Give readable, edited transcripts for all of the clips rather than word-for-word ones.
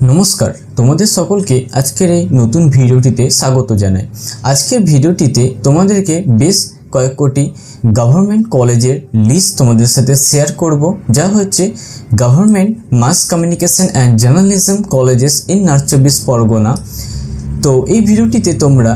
নমস্কার, তোমাদের সকলকে আজকের এই নতুন ভিডিওটিতে স্বাগত জানাই। আজকের ভিডিওটিতে তোমাদেরকে বেশ কয়েকটি গভর্নমেন্ট কলেজের লিস্ট তোমাদের সাথে শেয়ার করব, যা হচ্ছে government mass communication and journalism colleges in north চব্বিশ পরগনা। তো এই ভিডিওটিতে তোমরা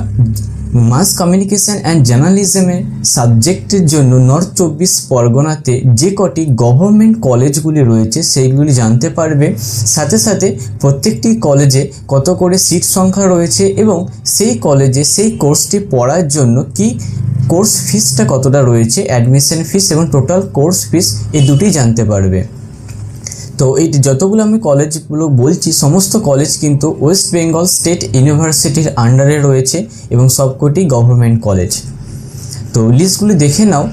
মাস কমিউনিকেশন অ্যান্ড জার্নালিজমের সাবজেক্টের জন্য নর্থ চব্বিশ পরগনাতে যে কটি গভর্নমেন্ট কলেজগুলি রয়েছে সেইগুলি জানতে পারবে। সাথে সাথে প্রত্যেকটি কলেজে কত করে সিট সংখ্যা রয়েছে এবং সেই কলেজে সেই কোর্সটি পড়ার জন্য কি কোর্স ফিসটা কতটা রয়েছে, অ্যাডমিশন ফিস এবং টোটাল কোর্স ফিস, এই দুটি জানতে পারবে। তো এই যতগুলো আমি কলেজগুলো বলছি সমস্ত কলেজ কিন্তু ওয়েস্ট বেঙ্গল স্টেট ইউনিভার্সিটির আন্ডারে রয়েছে এবং সবকটি গভর্নমেন্ট কলেজ। তো লিস্টগুলি দেখে নাও।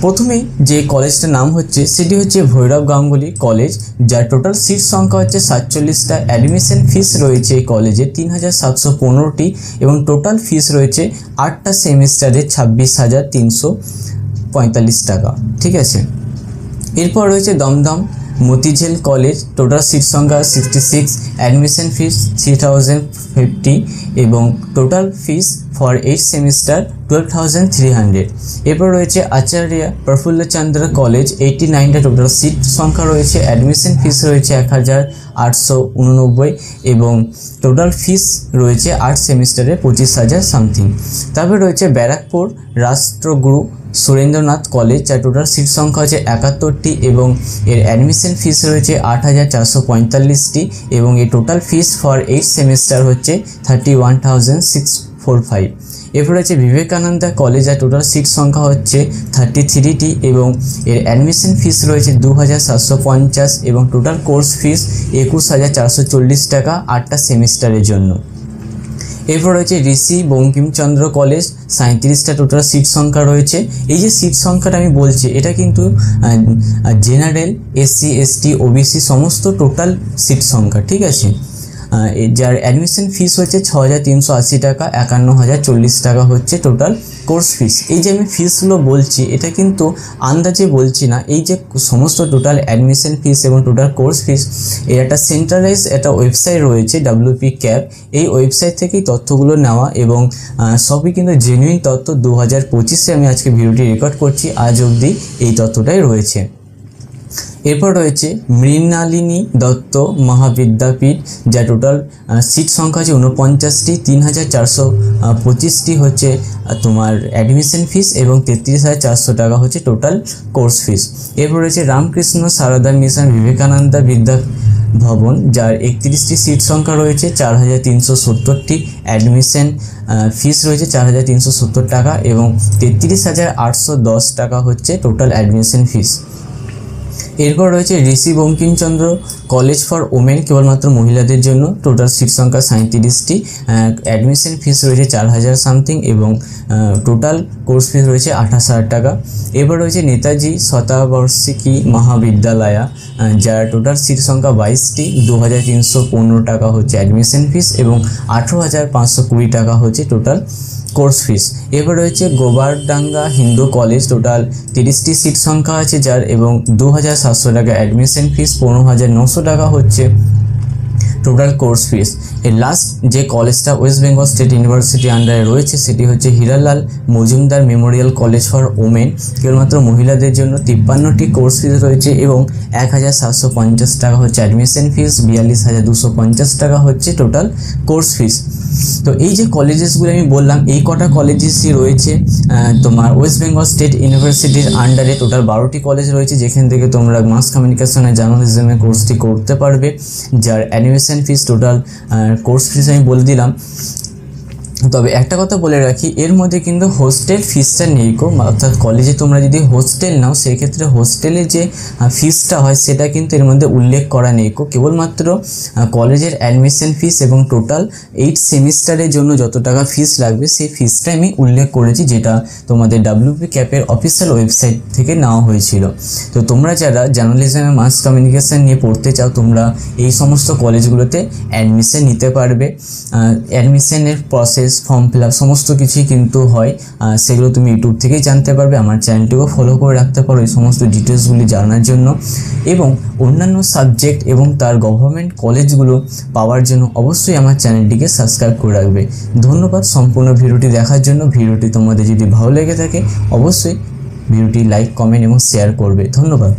প্রথমেই যে কলেজটার নাম হচ্ছে সেটি হচ্ছে ভৈরব গাঙ্গুলি কলেজ, যার টোটাল সিট সংখ্যা হচ্ছে 47টা। অ্যাডমিশন ফিস রয়েছে এই কলেজে 3715টি এবং টোটাল ফিস রয়েছে 8টা সেমিস্টারে 26,345 টাকা। ঠিক আছে, এরপর রয়েছে Dumdum Motijheel college, total seat সংখ্যা 66, অ্যাডমিশন ফিস 3050 এবং টোটাল ফিস ফর 8 সেমিস্টার 12,300। এরপর রয়েছে আচার্য প্রফুল্লচন্দ্র কলেজ, 89টা টোটাল সিট সংখ্যা রয়েছে, অ্যাডমিশন ফিস রয়েছে 1,889 এবং টোটাল ফিস রয়েছে 8 সেমিস্টারে 25,000 সামথিং। তারপর রয়েছে ব্যারাকপুর রাষ্ট্রগুরু সুরেন্দ্রনাথ কলেজ, যার টোটাল সিট সংখ্যা হচ্ছে 71টি এবং এর অ্যাডমিশন ফিস রয়েছে 8,445টি এবং এর টোটাল ফিস ফর 8 সেমিস্টার হচ্ছে 31,645। এরপর রয়েছে বিবেকানন্দা কলেজ, যার টোটাল সিট সংখ্যা হচ্ছে 33টি এবং এর অ্যাডমিশন ফিস রয়েছে 2,750 এবং টোটাল কোর্স ফিস 21,440 টাকা 8টা সেমিস্টারের জন্য। এরপর রয়েছে Rishi Bankimchandra college, 37টা total seat সংখ্যা রয়েছে। এই যে সিট সংখ্যাটা আমি বলছি এটা কিন্তু জেনারেল, এসসি, এসটি, ওবিসি সমস্ত টোটাল সিট সংখ্যা। ঠিক আছে, যার অ্যাডমিশন ফিস হচ্ছে 6,380 টাকা, 51,040 টাকা হচ্ছে টোটাল কোর্স ফিস। এই যে আমি ফিসগুলো বলছি এটা কিন্তু আন্দাজে বলছি না, এই যে সমস্ত টোটাল অ্যাডমিশন ফিস এবং টোটাল কোর্স ফিস এর একটা সেন্ট্রালাইজ একটা ওয়েবসাইট রয়েছে WP CAP, এই ওয়েবসাইট থেকেই তথ্যগুলো নেওয়া এবং সবই কিন্তু জেনুইন তথ্য। 2025-এ আমি আজকে ভিডিওটি রেকর্ড করছি, আজ অবধি এই তথ্যটাই রয়েছে। এরপর রয়েছে মৃণালিনী দত্ত মহাবিদ্যাপীঠ, যা টোটাল সিট সংখ্যা হচ্ছে 49টি, 3,425টি হচ্ছে তোমার অ্যাডমিশন ফিস এবং 33,400 টাকা হচ্ছে টোটাল কোর্স ফিস। এরপর রয়েছে রামকৃষ্ণ সারদা মিশন বিবেকানন্দা বিদ্যা ভবন, যার 31টি সিট সংখ্যা রয়েছে, 4,370টি অ্যাডমিশন ফিস রয়েছে 4,370 টাকা এবং 33,810 টাকা হচ্ছে টোটাল অ্যাডমিশন ফিস। এরপর রয়েছে Rishi Bankimchandra college for women, কেবলমাত্র মহিলাদের জন্য, টোটাল সিট সংখ্যা 37টি, অ্যাডমিশন ফিস রয়েছে 4,000 সামথিং এবং টোটাল কোর্স ফিস রয়েছে 28,000 টাকা। এরপর রয়েছে নেতাজি শতবার্ষিকী মহাবিদ্যালয়া, যার টোটাল সিট সংখ্যা 22টি, 2,315 টাকা হচ্ছে অ্যাডমিশন ফিস এবং 18,520 টাকা হচ্ছে টোটাল কোর্স ফিস। এরপর রয়েছে গোবারডাঙ্গা হিন্দু কলেজ, টোটাল 30টি সিট সংখ্যা আছে যার এবং 2,700 টাকা অ্যাডমিশন ফিস, 15,900 টাকা হচ্ছে টোটাল কোর্স ফিস। এর লাস্ট যে কলেজটা ওয়েস্ট বেঙ্গল স্টেট ইউনিভার্সিটি আন্ডারে রয়েছে সেটি হচ্ছে Hiralal Majumdar Memorial college for women, কেবলমাত্র মহিলাদের জন্য, 53টি কোর্স ফিস রয়েছে এবং 1,750 টাকা হচ্ছে অ্যাডমিশন ফিস, 42,250 টাকা হচ্ছে টোটাল কোর্স ফিস। তো এই যে কলেজেসগুলো আমি বললাম এই কটা কলেজেসই রয়েছে তোমার ওয়েস্ট বেঙ্গল স্টেট ইউনিভার্সিটির আন্ডারে। টোটাল 12টি কলেজ রয়েছে যেখান থেকে তোমরা মাস কমিউনিকেশন অ্যান্ড জার্নালিজমের কোর্সটি করতে পারবে, যার admission fees total course fees আমি বলে দিলাম। তবে একটা কথা বলে রাখি, এর মধ্যে কিন্তু হোস্টেল ফিসটা নেই কো, অর্থাৎ কলেজে তোমরা যদি হোস্টেল নাও সেক্ষেত্রে হোস্টেলে যে ফিসটা হয় সেটা কিন্তু এর মধ্যে উল্লেখ করা নেই কো। কেবলমাত্র কলেজের অ্যাডমিশন ফিস এবং টোটাল 8 সেমিস্টারের জন্য যত টাকা ফিস লাগবে সেই ফিসটা আমি উল্লেখ করেছি, যেটা তোমাদের WP CAP-এর অফিসিয়াল ওয়েবসাইট থেকে নেওয়া হয়েছিল। তো তোমরা যারা জার্নালিজম মাস কমিউনিকেশন নিয়ে পড়তে চাও তোমরা এই সমস্ত কলেজগুলোতে অ্যাডমিশন নিতে পারবে। অ্যাডমিশনের process test, form fill up সমস্ত কিছুই কিন্তু হয়। সেগুলো তুমি ইউটিউব থেকেই জানতে পারবে। আমার চ্যানেলটিকেও ফলো করে রাখতে পারো এই সমস্ত ডিটেলসগুলি জানার জন্য। এবং অন্যান্য সাবজেক্ট এবং তার গভর্নমেন্ট কলেজগুলো পাওয়ার জন্য অবশ্যই আমার চ্যানেলটিকে সাবস্ক্রাইব করে রাখবে। ধন্যবাদ সম্পূর্ণ ভিডিওটি দেখার জন্য। ভিডিওটি তোমাদের যদি ভালো লেগে থাকে অবশ্যই ভিডিওটি লাইক, কমেন্ট এবং শেয়ার করবে। ধন্যবাদ।